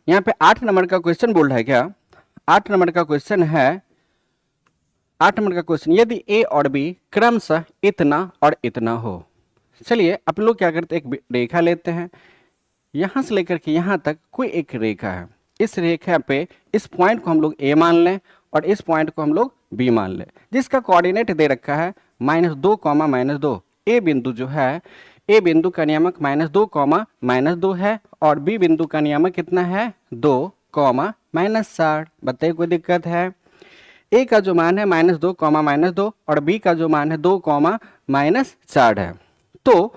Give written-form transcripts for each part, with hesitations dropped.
यहाँ पे 8 नंबर का क्वेश्चन बोल रहा है क्या? 8 नंबर का क्वेश्चन है, 8 नंबर का क्वेश्चन, यदि ए और बी क्रमशः इतना और इतना हो। चलिए आप लोग क्या करते हैं, एक रेखा लेते हैं, यहां से लेकर के यहां तक कोई एक रेखा है। इस रेखा पे इस पॉइंट को हम लोग ए मान लें और इस पॉइंट को हम लोग बी मान लें, जिसका कोऑर्डिनेट दे रखा है -2, -2। ए बिंदु जो है, ए बिंदु का नियामक -2, -2 है और बी बिंदु का नियामक कितना है? 2, -60। बताइए कोई दिक्कत है? ए का जो मान है -2, -2 और बी का जो मान है 2, -4 है। तो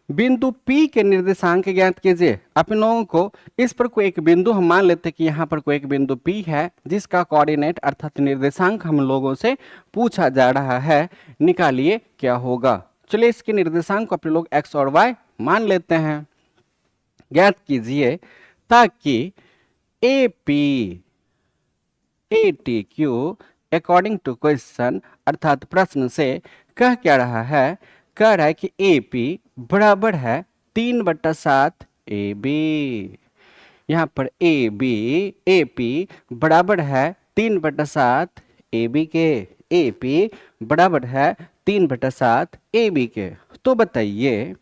बिंदु P के निर्देशांक ज्ञात कीजिए। अपन लोगों को इस पर कोई एक बिंदु हम मान लेते हैं कि यहाँ पर कोई एक बिंदु P है, जिसका कोऑर्डिनेट अर्थात निर्देशांक हम लोगों से पूछा जा रहा है, निकालिए क्या होगा। चलिए इसके निर्देशांक को अपने लोग x और y मान लेते हैं, ज्ञात कीजिए, ताकि ATQ अकॉर्डिंग टू क्वेश्चन अर्थात प्रश्न से कह क्या रहा है? कह रहा है कि AP बराबर है 3/7 AB। यहाँ पर AP बराबर है 3/7 AB के। AP बराबर है 3/7 AB के। तो बताइए,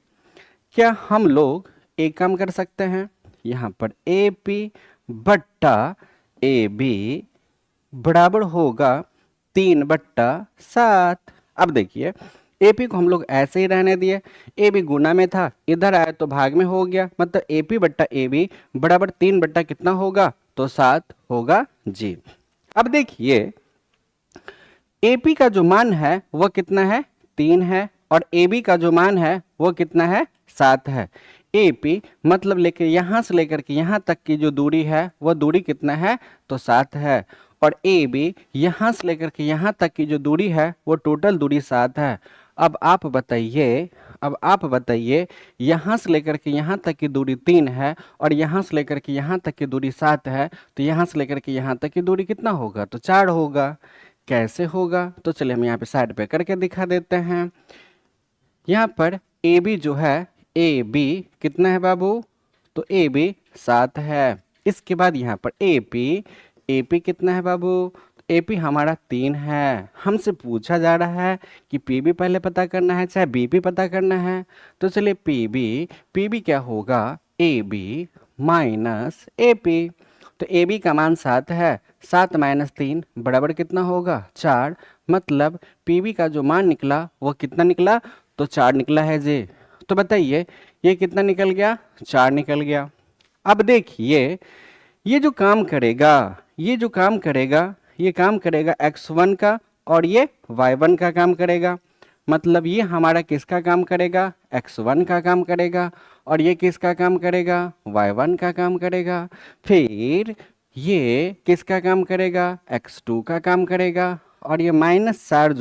क्या हम लोग एक काम कर सकते हैं? यहाँ पर AP बट्टा AB बराबर होगा 3/7। अब देखिए, एपी को हम लोग ऐसे ही रहने दिए, ए बी गुना में था, इधर आया तो भाग में हो गया, मतलब एपी बट्टा ए बी बराबर 3 बट्टा कितना होगा? तो 7 होगा जी। अब देखिए, एपी का जो मान है वह कितना है? 3 है और ए बी का जो मान है वो कितना है? 7 है। एपी मतलब लेकर यहां से लेकर के यहां तक की जो दूरी है वह दूरी कितना है? तो 7 है। और ए बी यहां से लेकर के यहां तक की जो दूरी है वो टोटल दूरी 7 है। अब आप बताइए, यहाँ से लेकर के यहाँ तक की दूरी 3 है और यहाँ से लेकर के यहाँ तक की दूरी 7 है, तो यहाँ से लेकर के यहाँ तक की दूरी कितना होगा? तो 4 होगा। कैसे होगा? तो चलिए हम यहाँ पे साइड पे करके दिखा देते हैं। यहाँ पर ए बी जो है, ए बी कितना है बाबू? तो ए बी 7 है। इसके बाद यहाँ पर ए पी कितना है बाबू? एपी हमारा 3 है। हमसे पूछा जा रहा है कि पीबी पहले पता करना है चाहे बीपी पता करना है। तो चलिए पीबी क्या होगा? A B minus A P. तो ए बी का मान 7 है, 7 - 3 बराबर कितना होगा? 4। मतलब पीबी का जो मान निकला वो कितना निकला? तो 4 निकला है जी। तो बताइए ये कितना निकल गया? 4 निकल गया। अब देखिए, ये जो काम करेगा, ये काम करेगा x1 का और ये y1 का काम करेगा। मतलब ये हमारा किसका काम करेगा? x1 का काम करेगा और ये किसका काम करेगा? y1 का काम करेगा। फिर ये किसका काम करेगा? x2 का काम करेगा। और ये -4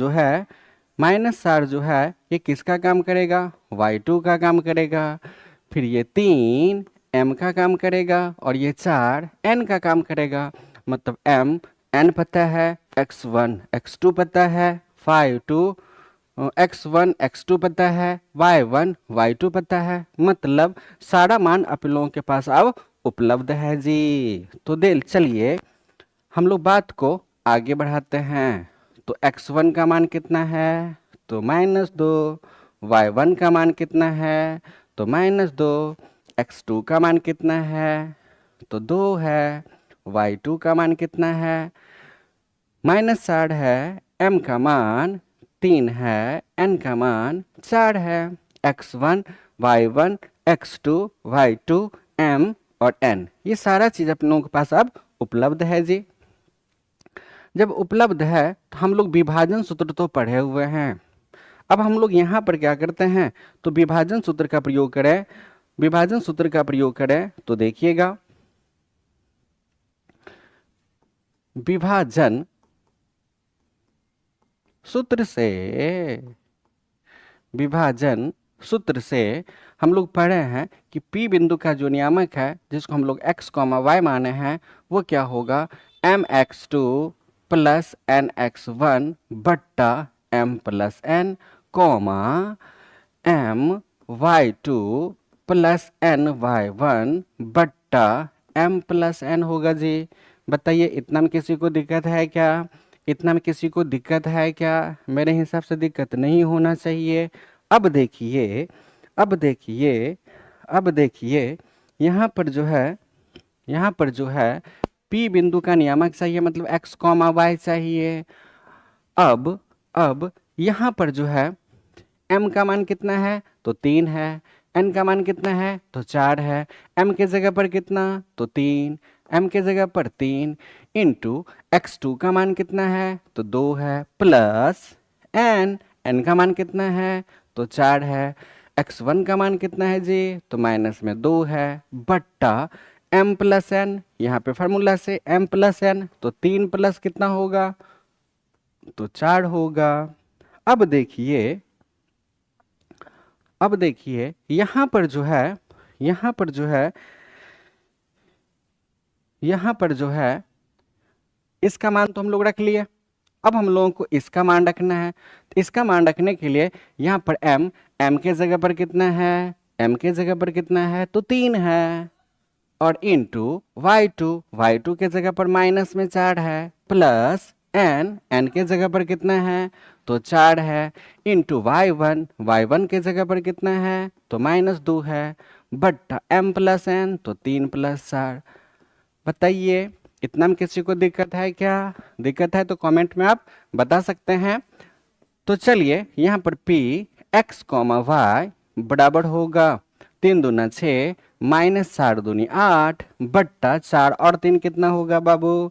जो है ये किसका काम करेगा? y2 का काम करेगा। फिर ये 3 m का काम करेगा और ये 4 n का काम करेगा। मतलब m n पता है, x1 x2 पता है, y2 x1 x2 पता है, y1 y2 पता है। मतलब सारा मान आप लोगों के पास अब उपलब्ध है जी। तो चलिए हम लोग बात को आगे बढ़ाते हैं। तो x1 का मान कितना है? तो -2। y1 का मान कितना है? तो -2। x2 का मान कितना है? तो 2 है। y2 का मान कितना है? -4 है। m का मान 3 है, n का मान 4 है। x1 y1 x2 y2 m और n, ये सारा चीज अपने लोगों के पास अब उपलब्ध है जी। जब उपलब्ध है तो हम लोग विभाजन सूत्र तो पढ़े हुए हैं। अब हम लोग यहाँ पर क्या करते हैं? तो विभाजन सूत्र का प्रयोग करें। विभाजन सूत्र का प्रयोग करें तो देखिएगा, विभाजन सूत्र से हम लोग पढ़े हैं कि P बिंदु का जो नियामक है, जिसको हम लोग x, y माने हैं, वो क्या होगा? mx2 + nx1 बट्टा m + n, my2 + ny1 बट्टा एम प्लस एन होगा जी। बताइए इतना में किसी को दिक्कत है क्या? इतना में किसी को दिक्कत है क्या? मेरे हिसाब से दिक्कत नहीं होना चाहिए। अब देखिए, अब देखिए, अब देखिए, यहाँ पर जो है, यहाँ पर जो है P बिंदु का नियामक चाहिए, मतलब x कॉमा वाई चाहिए। अब यहाँ पर जो है m का मान कितना है? तो 3 है। n का मान कितना है? तो 4 है। m के जगह पर कितना? तो 3। m के जगह पर 3 इंटू x2 का मान कितना है? तो 2 है, प्लस n का मान कितना है? तो 4 है। x1 का मान कितना है जी? तो माइनस में 2 है, बट्टा m प्लस एन। यहाँ पे फार्मूला से m प्लस एन, तो 3 प्लस कितना होगा? तो 4 होगा। अब देखिए, अब देखिए यहाँ पर जो है, यहाँ पर जो है, यहाँ पर जो है इसका मान तो हम लोग रख लिए। अब हम लोगों को इसका मान रखना है। तो इसका मान रखने के लिए यहाँ पर m के जगह पर कितना है? m के जगह पर कितना है? तो 3 है, और इंटू y2 के जगह पर माइनस में 4 है, प्लस n के जगह पर कितना है? तो 4 है, इंटू y1 के जगह पर कितना है? तो -2 है, बट्टा m प्लस n, तो 3 प्लस 4। बताइए इतना में किसी को दिक्कत है क्या? दिक्कत है तो कमेंट में आप बता सकते हैं। तो चलिए यहाँ पर p x कॉमा वाई बराबर होगा 3 दूना 6 माइनस 4 दूनी 8 बट्टा 4 और 3 कितना होगा बाबू?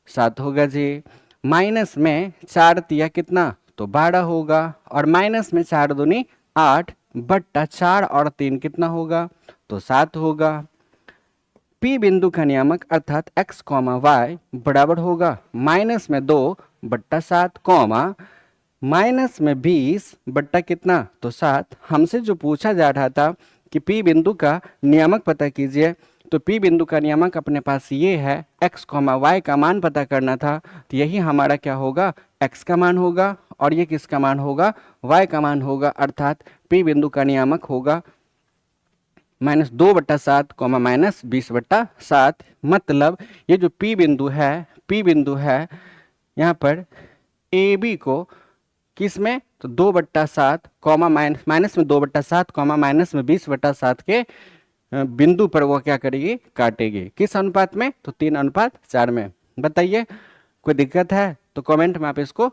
7 होगा जी। माइनस में 4 तिया कितना? तो 12 होगा, और माइनस में 4 दूनी 8 बट्टा 4 और 3 कितना होगा? तो 7 होगा। P बिंदु का नियामक अर्थात x कॉमा वाई बराबर होगा माइनस में 2 बट्टा 7 कॉमा माइनस में 20 बट्टा कितना? तो 7। हमसे जो पूछा जा रहा था कि P बिंदु का नियामक पता कीजिए, तो P बिंदु का नियामक अपने पास ये है, x कॉमा वाई का मान पता करना था। तो यही हमारा क्या होगा? x का मान होगा, और ये किसका मान होगा? y का मान होगा। अर्थात P बिंदु का नियामक होगा -2/7 कॉमा -20/7। मतलब ये जो P बिंदु है, P बिंदु है यहाँ पर ए बी को किस में? तो 2/7 कॉमा माइनस में 2/7 कॉमा माइनस में 20/7 के बिंदु पर वो क्या करेगी? काटेगी। किस अनुपात में? तो 3:4 में। बताइए कोई दिक्कत है तो कमेंट में आप इसको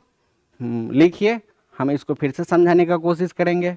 लिखिए, हम इसको फिर से समझाने का कोशिश करेंगे।